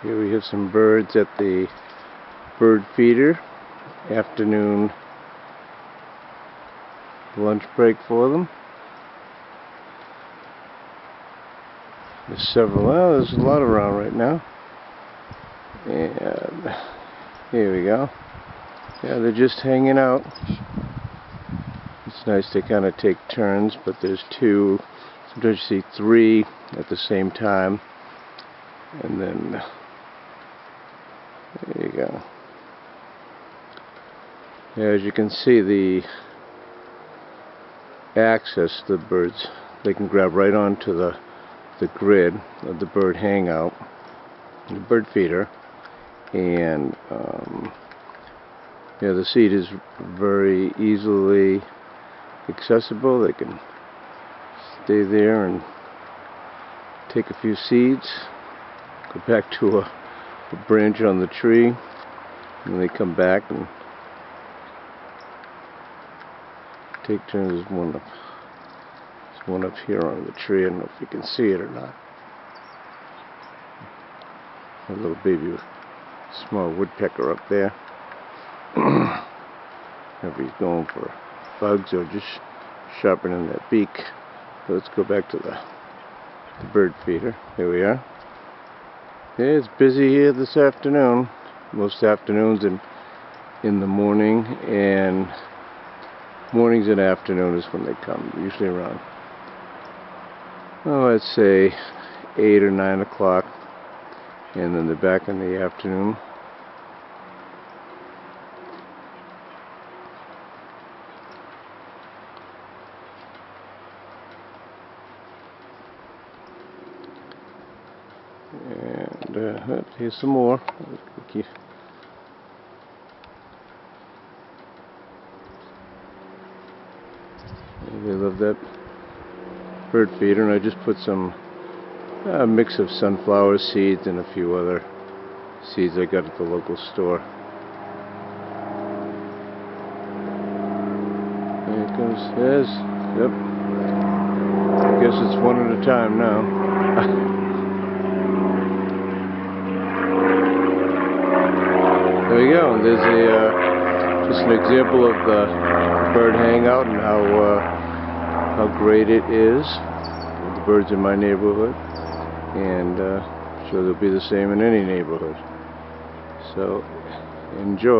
Here we have some birds at the bird feeder. Afternoon lunch break for them. There's several. Well, there's a lot around right now. And here we go. Yeah, they're just hanging out. It's nice to kind of take turns, but there's two. Sometimes you see three at the same time. And then there you go. Yeah, as you can see, the access to the birds, they can grab right onto the grid of the Bird Hangout, the bird feeder, and yeah, the seat is very easily accessible. They can stay there and take a few seeds, go back to a branch on the tree, and they come back and take turns. There's one up here on the tree. I don't know if you can see it or not. A little baby small woodpecker up there. If he's going for bugs or just sharpening that beak. So let's go back to the bird feeder. Here we are. Yeah, it's busy here this afternoon. Most afternoons in the morning, and mornings and afternoon is when they come. Usually around, let's say 8 or 9 o'clock, and then they're back in the afternoon. And here's some more. They love that bird feeder, and I just put some mix of sunflower seeds and a few other seeds I got at the local store. There it comes. Yes. Yep. I guess it's one at a time now. There we go. There's just an example of the Bird Hangout and how great it is. The birds in my neighborhood, and sure they'll be the same in any neighborhood. So enjoy.